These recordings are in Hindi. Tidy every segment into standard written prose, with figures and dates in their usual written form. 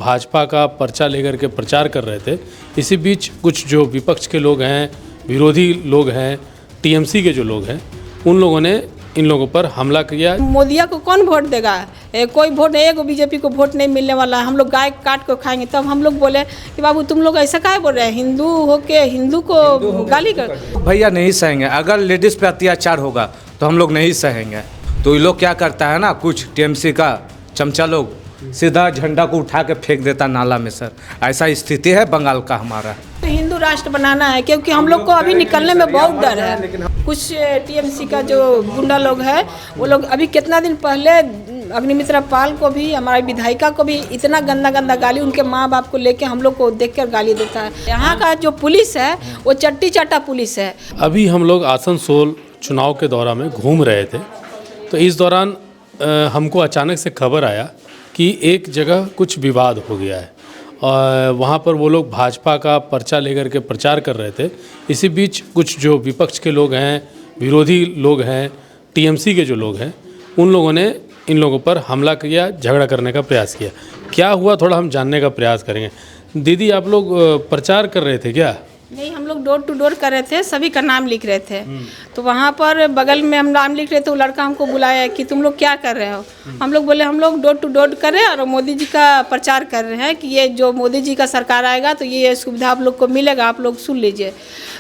भाजपा का पर्चा लेकर के प्रचार कर रहे थे। इसी बीच कुछ जो विपक्ष के लोग हैं, विरोधी लोग हैं, टीएमसी के जो लोग हैं, उन लोगों ने इन लोगों पर हमला किया। मोदिया को कौन वोट देगा? कोई वोट नहीं, एक बीजेपी को वोट नहीं मिलने वाला है। हम लोग गाय काट को खाएंगे। तब हम लोग बोले कि बाबू तुम लोग ऐसा काहे बोल रहे हैं? हिंदू होके हिंदू को गाली कर। भैया नहीं सहेंगे। अगर लेडीज़ पे अत्याचार होगा तो हम लोग नहीं सहेंगे। तो ये लोग क्या करता है ना, कुछ टीएमसी का चमचा लोग सीधा झंडा को उठा के फेंक देता नाला में। सर ऐसा स्थिति है बंगाल का हमारा। तो हिंदू राष्ट्र बनाना है, क्योंकि हम लोग को अभी निकलने में बहुत डर है। कुछ टीएमसी का जो गुंडा लोग है, वो लोग अभी कितना दिन पहले अग्निमित्रा पाल को भी, हमारी विधायिका को भी इतना गंदा गंदा गाली, उनके माँ बाप को लेके हम लोग को देखकर गाली देता है। यहाँ का जो पुलिस है वो चट्टी चाटा पुलिस है। अभी हम लोग आसनसोल चुनाव के दौरान में घूम रहे थे, तो इस दौरान हमको अचानक से खबर आया कि एक जगह कुछ विवाद हो गया है और वहाँ पर वो लोग भाजपा का पर्चा लेकर के प्रचार कर रहे थे। इसी बीच कुछ जो विपक्ष के लोग हैं, विरोधी लोग हैं, टीएमसी के जो लोग हैं, उन लोगों ने इन लोगों पर हमला किया, झगड़ा करने का प्रयास किया। क्या हुआ थोड़ा हम जानने का प्रयास करेंगे। दीदी, आप लोग प्रचार कर रहे थे क्या? नहीं, हम लोग डोर टू डोर कर रहे थे, सभी का नाम लिख रहे थे। तो वहाँ पर बगल में हम नाम लिख रहे थे, वो लड़का हमको बुलाया कि तुम लोग क्या कर रहे हो? हम लोग बोले हम लोग डोर टू डोर कर रहे हैं और मोदी जी का प्रचार कर रहे हैं कि ये जो मोदी जी का सरकार आएगा तो ये सुविधा आप लोग को मिलेगा, आप लोग सुन लीजिए।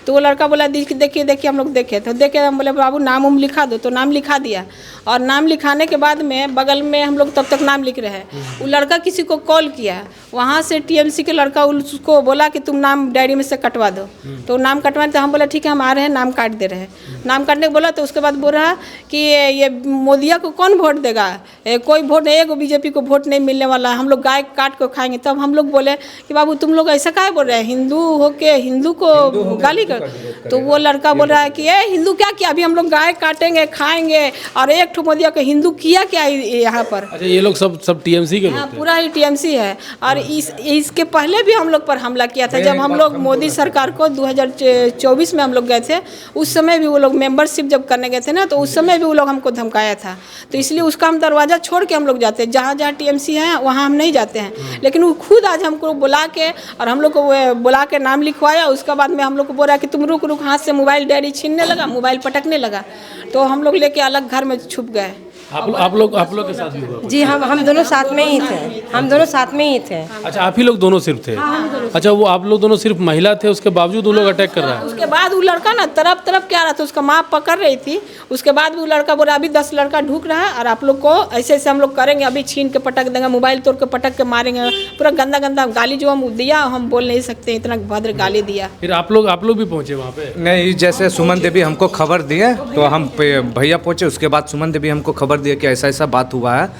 तो वो लड़का बोला देखिए हम लोग देखे, तो देखे हम बोले बाबू नाम लिखा दो। तो नाम लिखा दिया और नाम लिखाने के बाद में बगल में हम लोग तब तक नाम लिख रहे हैं। वो लड़का किसी को कॉल किया, वहाँ से टीएमसी के लड़का उसको बोला कि तुम नाम डायरी में से कटवा दो। तो नाम कटवाने, तो हम बोला ठीक है हम आ रहे हैं, नाम काट दे रहे हैं। नाम काटने को बोला तो उसके बाद बोल रहा कि ये मोदिया को कौन वोट देगा? कोई वोट नहीं, एक बीजेपी को वोट नहीं मिलने वाला है। हम लोग गाय काट को खाएंगे। तब हम लोग बोले कि बाबू तुम लोग ऐसा काहे बोल रहे हैं? हिंदू होके हिंदू को गाली कर। तो वो लड़का बोल रहा है कि हिंदू क्या किया? अभी हम लोग गाय काटेंगे, खाएंगे, और एक ठो मोदिया को हिंदू किया क्या यहाँ पर? अच्छा, ये लोग सब टीएमसी के लोग थे? पूरा ही टीएमसी है। और इसके पहले भी हम लोग पर हमला किया था। जब हम लोग मोदी सरकार को 2024 में हम लोग गए थे, उस समय भी वो लोग मेंबरशिप जब करने गए थे ना, तो उस समय भी वो लोग हमको धमकाया था। तो इसलिए उसका हम दरवाज़ा छोड़ के हम लोग जाते हैं। जहाँ जहाँ टीएमसी है वहाँ हम नहीं जाते हैं। लेकिन वो खुद आज हमको बुला के और हम लोग को बुला के नाम लिखवाया। उसके बाद में हम लोग को बोला कि तुम रुक, हाथ से मोबाइल डायरी छीनने लगा, मोबाइल पटकने लगा। तो हम लोग लेके अलग घर में छुप गए। आप लोग के साथ भी हुआ? जी हम दोनों साथ में ही थे। हम दोनों साथ में ही थे। अच्छा, आप ही लोग दोनों सिर्फ थे? अच्छा, वो आप लोग दोनों सिर्फ महिला थे, उसके बावजूद वो लोग अटैक कर रहा है? उसके बाद वो लड़का ना तरफ क्या रहा था, उसका माँ पकड़ रही थी। उसके बाद भी वो लड़का बोला अभी 10 लड़का ढूक रहा है और आप लोग को ऐसे ऐसे हम लोग करेंगे, अभी छीन के पटक देंगे, मोबाइल तोड़ के पटक के मारेंगे। पूरा गंदा गंदा गाली जो हम दिया, हम बोल नहीं सकते, इतना भद्र गाली दिया। फिर आप लोग भी पहुंचे वहाँ पे? नहीं, जैसे सुमन देवी हमको खबर दिए तो हम भैया पहुँचे। उसके बाद सुमन देवी हमको खबर दिए कि ऐसा ऐसा बात हुआ है,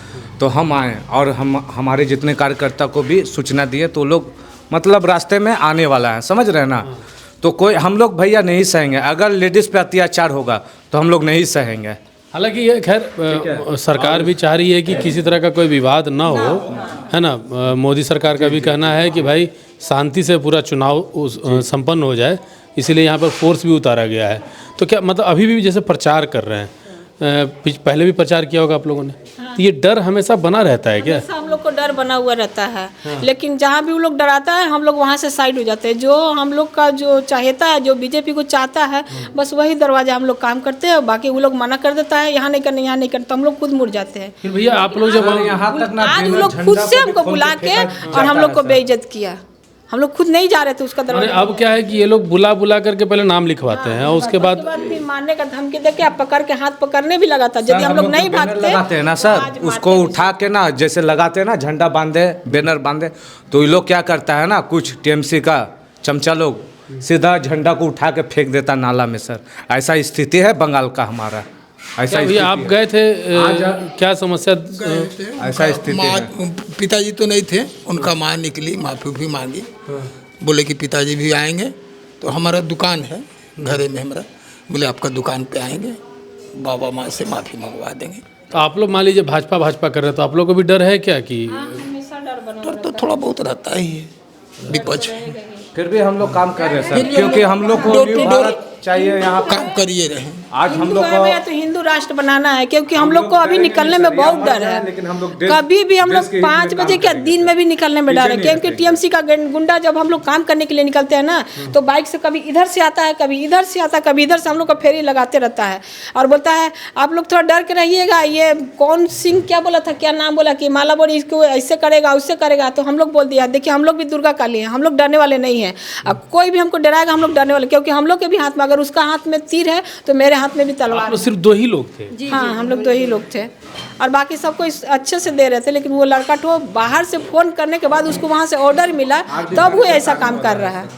तो हम आए और हमारे जितने कार्यकर्ता को भी सूचना दिए। तो लोग मतलब रास्ते में आने वाला है, समझ रहे हैं ना। तो कोई हम लोग भैया नहीं सहेंगे। अगर लेडीज़ पे अत्याचार होगा तो हम लोग नहीं सहेंगे। हालांकि ये खैर सरकार भी चाह रही है कि किसी तरह का कोई विवाद ना हो, है ना। मोदी सरकार का भी कहना है कि भाई शांति से पूरा चुनाव संपन्न हो जाए, इसीलिए यहाँ पर फोर्स भी उतारा गया है। तो क्या मतलब अभी भी जैसे प्रचार कर रहे हैं, पहले भी प्रचार किया होगा आप लोगों ने, तो ये डर हमेशा बना रहता है क्या? हम लोग को डर बना हुआ रहता है। लेकिन जहाँ भी वो लोग डराता है हम लोग वहाँ से साइड हो जाते हैं। जो हम लोग का जो चाहता है, जो बीजेपी को चाहता है, बस वही दरवाजा हम लोग काम करते हैं। बाकी वो लोग मना कर देता है, यहाँ नहीं करना, यहाँ नहीं करना, तो हम लोग खुद मुड़ जाते हैं। फिर भैया आप लोग जब यहाँ तक आज वो लोग खुद से हमको बुला के और हम लोग को बेइज्जत किया। हम लोग खुद नहीं जा रहे थे उसका दरवाजा। अब क्या है कि ये लोग बुला करके पहले नाम लिखवाते हैं और उसके बाद फिर मारने का धमकी देके आप पकड़ के हाथ पकड़ने भी लगाता। यदि हम लोग नहीं भागते लगाते हैं ना सर, उसको उठा के ना जैसे लगाते हैं ना, झंडा बांधे, बैनर बांधे। तो ये लोग क्या करता है ना, कुछ टीएमसी का चमचा लोग सीधा झंडा को उठा के फेंक देता नाला में। सर ऐसा स्थिति है बंगाल का हमारा। ऐसा भैया आप गए थे, क्या समस्या? ऐसा स्थिति पिताजी तो नहीं थे, उनका माँ निकली, माफ़ी भी मांगी। बोले कि पिताजी भी आएंगे। तो हमारा दुकान है घरे में हमारा, बोले आपका दुकान पे आएंगे, बाबा माँ से माफ़ी मंगवा देंगे। तो आप लोग मान लीजिए भाजपा कर रहे हैं, तो आप लोग को भी डर है क्या कि? डर तो थोड़ा बहुत रहता ही है विपक्ष। फिर भी हम लोग काम कर रहे हैं सर, क्योंकि हम लोग को चाहिए यहाँ पे। काम करिए रहे। आज हम हिंदू लोग है भैया, तो हिंदू राष्ट्र बनाना है, क्योंकि हम लोग को अभी निकलने में बहुत डर है। लेकिन हम लोग कभी भी हम लोग देश के हित 5 में बजे काम के करेंगे। दिन में भी निकलने में डर है, नहीं क्योंकि रहते। टीएमसी का गुंडा जब हम लोग काम करने के लिए निकलते हैं ना, तो बाइक से कभी इधर से आता है, कभी इधर से आता है, कभी इधर से हम लोग का फेरी लगाते रहता है और बोलता है आप लोग थोड़ा डर के रहिएगा। ये कौन सिंह क्या बोला था, क्या नाम बोला कि माला बोली इसको ऐसे करेगा उससे करेगा, तो हम लोग बोल दिया देखिए हम लोग भी दुर्गा काली हैं, हम लोग डरने वाले नहीं हैं। अब कोई भी हमको डराएगा हम लोग डरने वाले, क्योंकि हम लोग के भी हाथ में, अगर उसका हाथ में तीर है तो मेरे हाथ में भी तलवार तो सिर्फ 2 ही लोग थे। है। हाँ, हम लोग 2 ही लोग थे और बाकी सबको अच्छे से दे रहे थे, लेकिन वो लड़का तो बाहर से फ़ोन करने के बाद उसको वहाँ से ऑर्डर मिला तब वो ऐसा काम कर रहा है।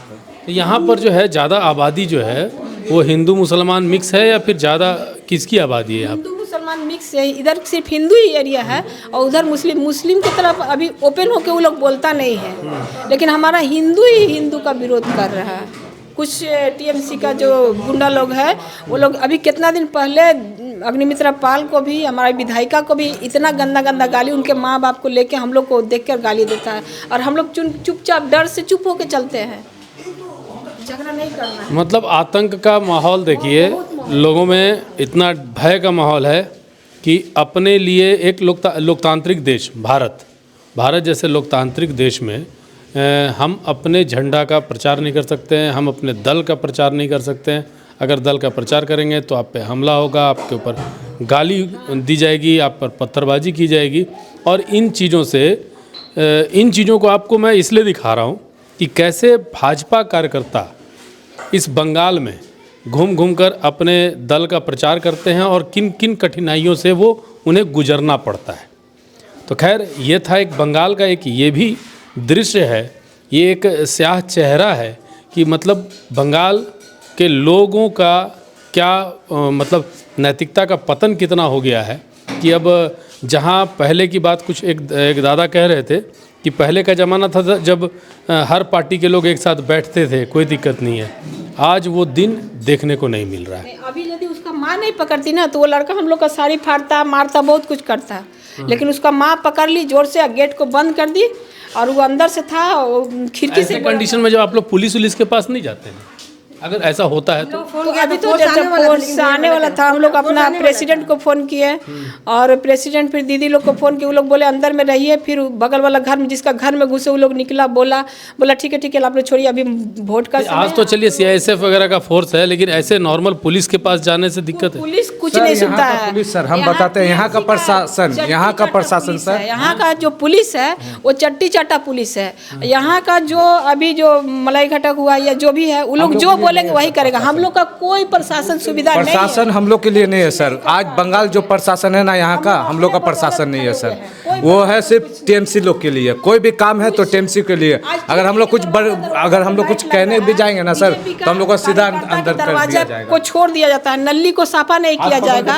यहाँ पर जो है ज़्यादा आबादी जो है वो हिंदू मुसलमान मिक्स है या फिर ज़्यादा किसकी आबादी है यहाँ पर? हिंदू मुसलमान मिक्स है, इधर सिर्फ हिंदू ही एरिया है और उधर मुस्लिम की तरफ अभी ओपन होके वो लोग बोलता नहीं है, लेकिन हमारा हिंदू ही हिंदू का विरोध कर रहा है। कुछ टीएमसी का जो गुंडा लोग है वो लोग अभी कितना दिन पहले अग्निमित्रा पाल को भी, हमारी विधायिका को भी इतना गंदा गंदा गाली, उनके माँ बाप को लेके हम लोग को देख कर गाली देता है और हम लोग चुपचाप डर से चुप होके चलते हैं, झगड़ा नहीं करना है। मतलब आतंक का माहौल देखिए, लोगों में इतना भय का माहौल है कि अपने लिए एक लोकतांत्रिक देश भारत जैसे लोकतांत्रिक देश में हम अपने झंडा का प्रचार नहीं कर सकते हैं, हम अपने दल का प्रचार नहीं कर सकते हैं। अगर दल का प्रचार करेंगे तो आप पे हमला होगा, आपके ऊपर गाली दी जाएगी, आप पर पत्थरबाजी की जाएगी। और इन चीज़ों को आपको मैं इसलिए दिखा रहा हूँ कि कैसे भाजपा कार्यकर्ता इस बंगाल में घूम घूम कर अपने दल का प्रचार करते हैं और किन किन कठिनाइयों से वो उन्हें गुजरना पड़ता है। तो खैर ये था एक बंगाल का एक ये भी दृश्य है, ये एक स्याह चेहरा है कि मतलब बंगाल के लोगों का क्या मतलब नैतिकता का पतन कितना हो गया है कि अब जहाँ पहले की बात कुछ एक दादा कह रहे थे कि पहले का ज़माना था जब हर पार्टी के लोग एक साथ बैठते थे, कोई दिक्कत नहीं है। आज वो दिन देखने को नहीं मिल रहा है। अभी यदि उसका माँ नहीं पकड़ती ना तो वो लड़का हम लोग का साड़ी फाड़ता, मारता, बहुत कुछ करता, लेकिन उसका माँ पकड़ ली, जोर से गेट को बंद कर दी और वो अंदर से था, खिड़की से। कंडीशन में जब आप लोग पुलिस के पास नहीं जाते हैं, अगर ऐसा होता है तो अभी तो जब फोर्स आने वाला था, हम लोग अपना प्रेसिडेंट को फ़ोन किए और प्रेसिडेंट फिर दीदी लोग को फ़ोन किए, वो लोग बोले अंदर में रहिए। फिर बगल वाला घर में, जिसका घर में घुसे, वो लोग निकला, बोला ठीक है आप लोग छोड़िए, अभी वोट का आज तो चलिए CISF वगैरह का फोर्स है, लेकिन ऐसे नॉर्मल पुलिस के पास जाने से दिक्कत है। पुलिस कुछ नहीं सुनता है। पुलिस सर, हम बताते हैं यहाँ का प्रशासन, यहाँ का प्रशासन सर, यहाँ का जो पुलिस है वो चट्टी चाटा पुलिस है। यहाँ का जो अभी जो मलाई घटक हुआ या जो भी है, वो लोग जो बोलेंगे वही करेगा। हम लोग का कोई प्रशासन सुविधा नहीं है। प्रशासन हम लोग के लिए नहीं है सर। आज बंगाल जो प्रशासन है ना यहाँ का, हम लोग का प्रशासन नहीं है सर, वो है सिर्फ टीएमसी लोग के लिए। कोई भी काम है तो टीएमसी के लिए। अगर हम लोग कुछ कहने भी जाएंगे ना सर, तो हम लोग को सीधा अंदर कर दिया जाएगा, को छोड़ दिया जाता है, नली को साफा नहीं किया जाएगा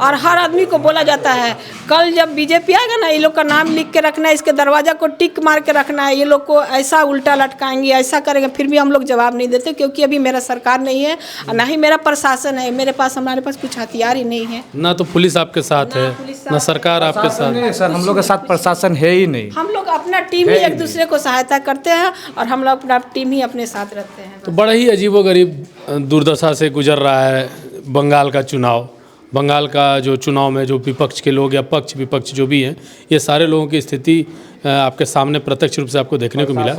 और हर आदमी को बोला जाता है कल जब बीजेपी आएगा ना, ये लोग का नाम लिख के रखना है, इसके दरवाजा को टिक मार के रखना है, ये लोग को ऐसा उल्टा लटकाएंगे, ऐसा करेंगे। फिर भी हम लोग जवाब नहीं देते, क्योंकि अभी मेरा सरकार नहीं है और ना ही मेरा प्रशासन है। हमारे पास कुछ हथियार ही नहीं है, ना तो पुलिस आपके साथ है, ना सरकार आपके साथ नहीं सर। हम लोग के साथ प्रशासन है ही नहीं। हम लोग अपना टीम ही एक दूसरे को सहायता करते हैं और हम लोग अपना टीम ही अपने साथ रखते हैं। तो बड़ा ही अजीबोगरीब दुर्दशा से गुजर रहा है बंगाल का चुनाव। बंगाल का जो चुनाव में जो विपक्ष के लोग या पक्ष विपक्ष जो भी हैं, ये सारे लोगों की स्थिति आपके सामने प्रत्यक्ष रूप से आपको देखने को मिला।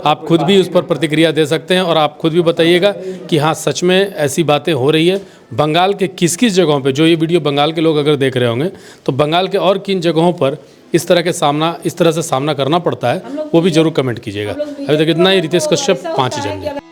आप खुद भी उस पर प्रतिक्रिया दे सकते हैं और आप खुद भी बताइएगा कि हाँ सच में ऐसी बातें हो रही है। बंगाल के किस किस जगहों पे, जो ये वीडियो बंगाल के लोग अगर देख रहे होंगे तो बंगाल के और किन जगहों पर इस तरह से सामना करना पड़ता है, वो भी जरूर कमेंट कीजिएगा। अभी तक इतना ही। रितेश कश्यप, 5 जनवरी।